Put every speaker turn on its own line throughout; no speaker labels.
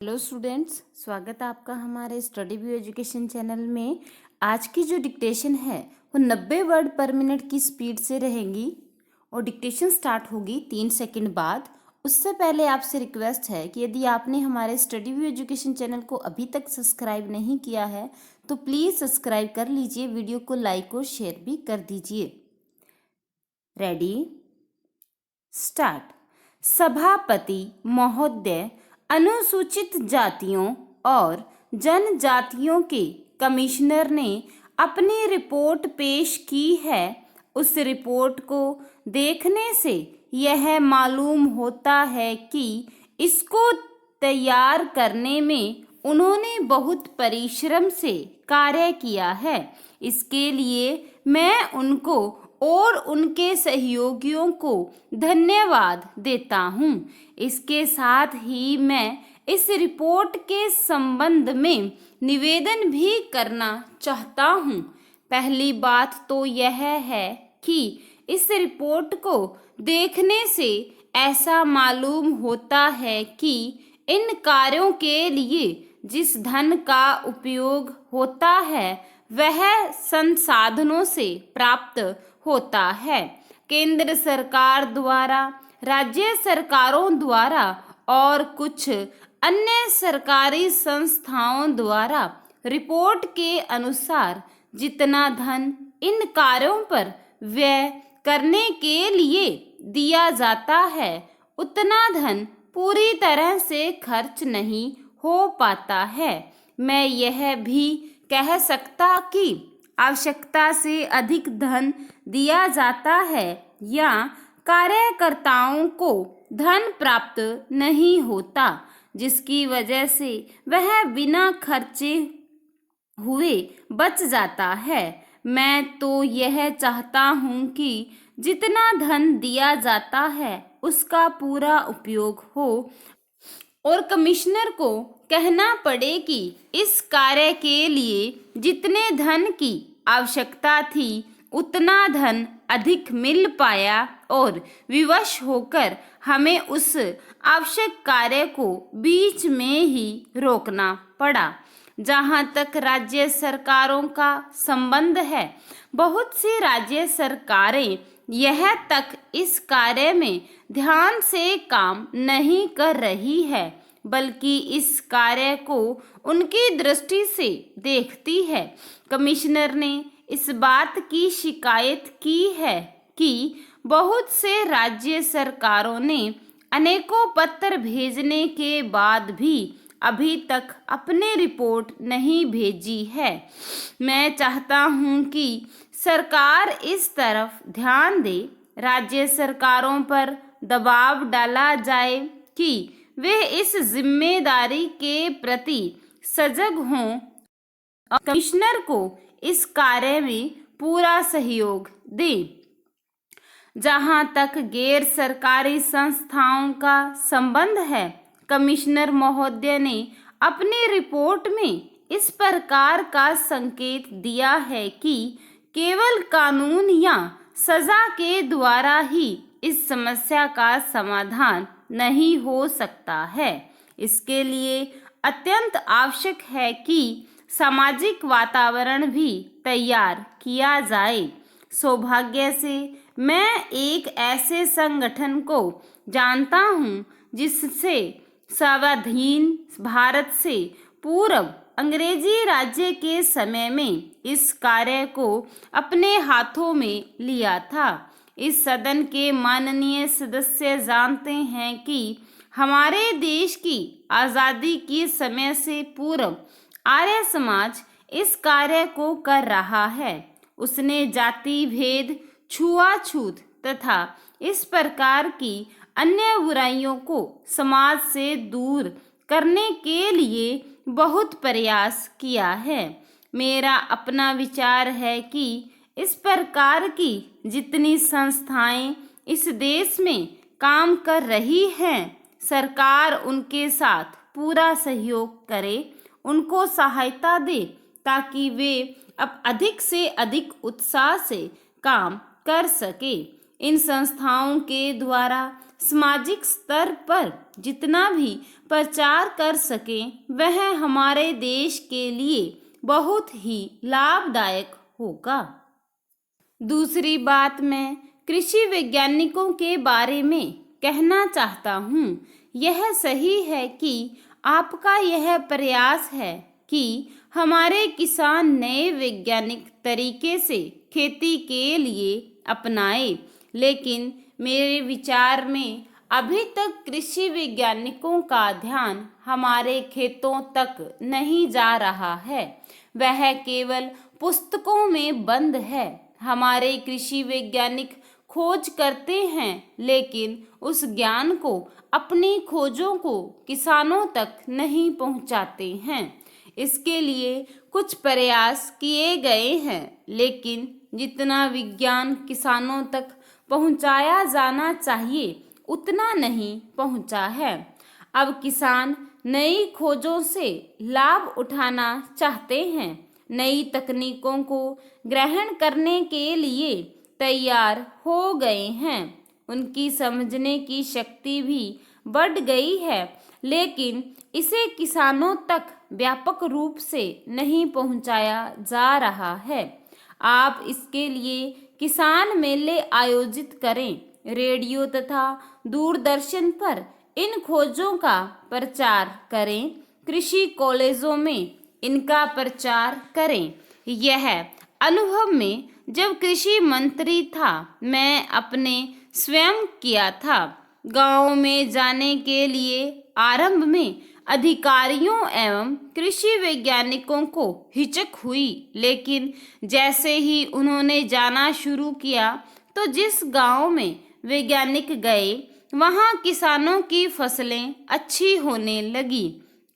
Hello students, स्वागत है आपका हमारे स्टडी व्यू एजुकेशन चैनल में। आज की जो डिक्टेशन है वो 90 वर्ड पर मिनट की स्पीड से रहेगी और डिक्टेशन स्टार्ट होगी 3 सेकंड बाद। उससे पहले आपसे रिक्वेस्ट है कि यदि आपने हमारे स्टडी व्यू एजुकेशन चैनल को अभी तक सब्सक्राइब नहीं किया है तो प्लीज़ सब्सक्राइब कर लीजिए, वीडियो को लाइक और शेयर भी कर दीजिए। Ready, start. सभापति महोदय, अनुसूचित जातियों और जनजातियों के कमिश्नर ने अपनी रिपोर्ट पेश की है। उस रिपोर्ट को देखने से यह मालूम होता है कि इसको तैयार करने में उन्होंने बहुत परिश्रम से कार्य किया है। इसके लिए मैं उनको और उनके सहयोगियों को धन्यवाद देता हूँ। इसके साथ ही मैं इस रिपोर्ट के संबंध में निवेदन भी करना चाहता हूँ। पहली बात तो यह है कि इस रिपोर्ट को देखने से ऐसा मालूम होता है कि इन कार्यों के लिए जिस धन का उपयोग होता है वह संसाधनों से प्राप्त होता है। केंद्र सरकार द्वारा, राज्य सरकारों द्वारा और कुछ अन्य सरकारी संस्थाओं द्वारा रिपोर्ट के अनुसार जितना धन इन कार्यों पर व्यय करने के लिए दिया जाता है उतना धन पूरी तरह से खर्च नहीं हो पाता है। मैं यह भी कह सकता कि आवश्यकता से अधिक धन दिया जाता है या कार्यकर्ताओं को धन प्राप्त नहीं होता, जिसकी वजह से वह बिना खर्चे हुए बच जाता है। मैं तो यह चाहता हूँ कि जितना धन दिया जाता है उसका पूरा उपयोग हो और कमिश्नर को कहना पड़े कि इस कार्य के लिए जितने धन की आवश्यकता थी उतना धन अधिक मिल पाया और विवश होकर हमें उस आवश्यक कार्य को बीच में ही रोकना पड़ा। जहाँ तक राज्य सरकारों का संबंध है, बहुत सी राज्य सरकारें यह तक इस कार्य में ध्यान से काम नहीं कर रही है, बल्कि इस कार्य को उनकी दृष्टि से देखती है। कमिश्नर ने इस बात की शिकायत की है कि बहुत से राज्य सरकारों ने अनेकों पत्र भेजने के बाद भी अभी तक अपनी रिपोर्ट नहीं भेजी है। मैं चाहता हूँ कि सरकार इस तरफ ध्यान दे, राज्य सरकारों पर दबाव डाला जाए कि वे इस जिम्मेदारी के प्रति सजग हों और कमिश्नर को इस कार्य में पूरा सहयोग दें। जहाँ तक गैर सरकारी संस्थाओं का संबंध है, कमिश्नर महोदय ने अपनी रिपोर्ट में इस प्रकार का संकेत दिया है कि केवल कानून या सजा के द्वारा ही इस समस्या का समाधान नहीं हो सकता है। इसके लिए अत्यंत आवश्यक है कि सामाजिक वातावरण भी तैयार किया जाए। सौभाग्य से मैं एक ऐसे संगठन को जानता हूँ जिससे स्वाधीन भारत से पूर्व अंग्रेजी राज्य के समय में इस कार्य को अपने हाथों में लिया था। इस सदन के माननीय सदस्य जानते हैं कि हमारे देश की आज़ादी के समय से पूर्व आर्य समाज इस कार्य को कर रहा है। उसने जाति भेद, छुआछूत तथा इस प्रकार की अन्य बुराइयों को समाज से दूर करने के लिए बहुत प्रयास किया है। मेरा अपना विचार है कि इस प्रकार की जितनी संस्थाएं इस देश में काम कर रही हैं, सरकार उनके साथ पूरा सहयोग करे, उनको सहायता दे ताकि वे अब अधिक से अधिक उत्साह से काम कर सके। इन संस्थाओं के द्वारा सामाजिक स्तर पर जितना भी प्रचार कर सकें वह हमारे देश के लिए बहुत ही लाभदायक होगा। दूसरी बात मैं कृषि वैज्ञानिकों के बारे में कहना चाहता हूँ। यह सही है कि आपका यह प्रयास है कि हमारे किसान नए वैज्ञानिक तरीके से खेती के लिए अपनाएं, लेकिन मेरे विचार में अभी तक कृषि वैज्ञानिकों का ध्यान हमारे खेतों तक नहीं जा रहा है, वह केवल पुस्तकों में बंद है। हमारे कृषि वैज्ञानिक खोज करते हैं लेकिन उस ज्ञान को, अपनी खोजों को किसानों तक नहीं पहुंचाते हैं। इसके लिए कुछ प्रयास किए गए हैं लेकिन जितना विज्ञान किसानों तक पहुंचाया जाना चाहिए उतना नहीं पहुंचा है। अब किसान नई खोजों से लाभ उठाना चाहते हैं, नई तकनीकों को ग्रहण करने के लिए तैयार हो गए हैं। उनकी समझने की शक्ति भी बढ़ गई है, लेकिन इसे किसानों तक व्यापक रूप से नहीं पहुंचाया जा रहा है। आप इसके लिए किसान मेले आयोजित करें, रेडियो तथा दूरदर्शन पर इन खोजों का प्रचार करें, कृषि कॉलेजों में इनका प्रचार करें। यह अनुभव में जब कृषि मंत्री था मैं अपने स्वयं किया था। गांव में जाने के लिए आरंभ में अधिकारियों एवं कृषि वैज्ञानिकों को हिचक हुई, लेकिन जैसे ही उन्होंने जाना शुरू किया तो जिस गांव में वैज्ञानिक गए वहां किसानों की फसलें अच्छी होने लगी।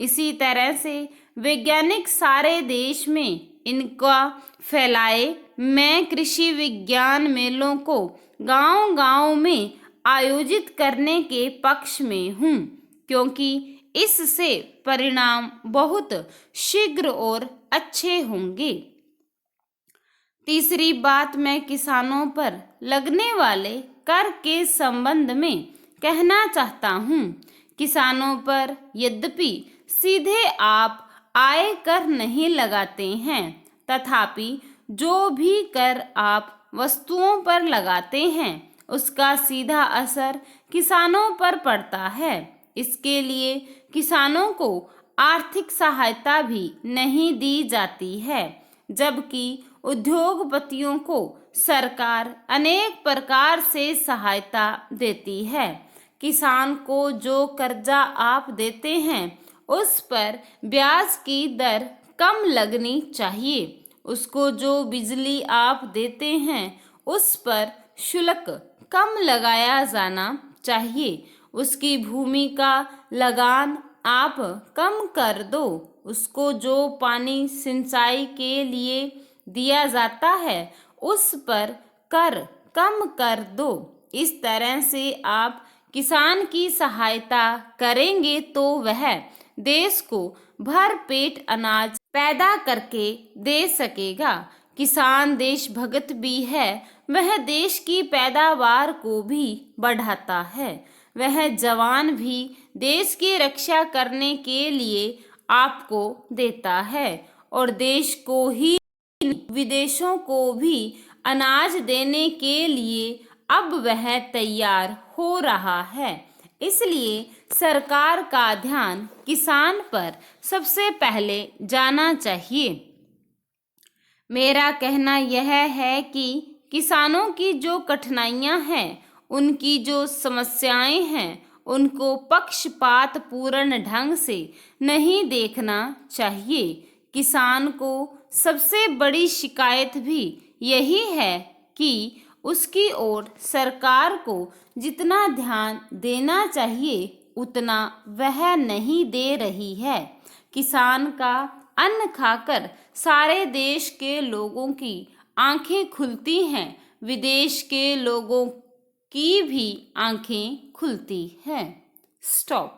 इसी तरह से वैज्ञानिक सारे देश में इनका फैलाए। मैं कृषि विज्ञान मेलों को गांव-गांव में आयोजित करने के पक्ष में हूँ, क्योंकि इससे परिणाम बहुत शीघ्र और अच्छे होंगे। तीसरी बात मैं किसानों पर लगने वाले कर के संबंध में कहना चाहता हूँ। किसानों पर यद्यपि सीधे आप आय कर नहीं लगाते हैं, तथापि जो भी कर आप वस्तुओं पर लगाते हैं उसका सीधा असर किसानों पर पड़ता है। इसके लिए किसानों को आर्थिक सहायता भी नहीं दी जाती है, जबकि उद्योगपतियों को सरकार अनेक प्रकार से सहायता देती है। किसान को जो कर्जा आप देते हैं उस पर ब्याज की दर कम लगनी चाहिए। उसको जो बिजली आप देते हैं उस पर शुल्क कम लगाया जाना चाहिए। उसकी भूमि का लगान आप कम कर दो। उसको जो पानी सिंचाई के लिए दिया जाता है उस पर कर कम कर दो। इस तरह से आप किसान की सहायता करेंगे तो वह देश को भर पेट अनाज पैदा करके दे सकेगा। किसान देशभक्त भी है, वह देश की पैदावार को भी बढ़ाता है। वह जवान भी देश की रक्षा करने के लिए आपको देता है और देश को ही विदेशों को भी अनाज देने के लिए अब वह तैयार हो रहा है। इसलिए सरकार का ध्यान किसान पर सबसे पहले जाना चाहिए। मेरा कहना यह है कि किसानों की जो कठिनाइयां हैं, उनकी जो समस्याएं हैं, उनको पक्षपात पूर्ण ढंग से नहीं देखना चाहिए। किसान को सबसे बड़ी शिकायत भी यही है कि उसकी ओर सरकार को जितना ध्यान देना चाहिए उतना वह नहीं दे रही है। किसान का अन्न खाकर सारे देश के लोगों की आंखें खुलती हैं, विदेश के लोगों की भी आंखें खुलती हैं। स्टॉप।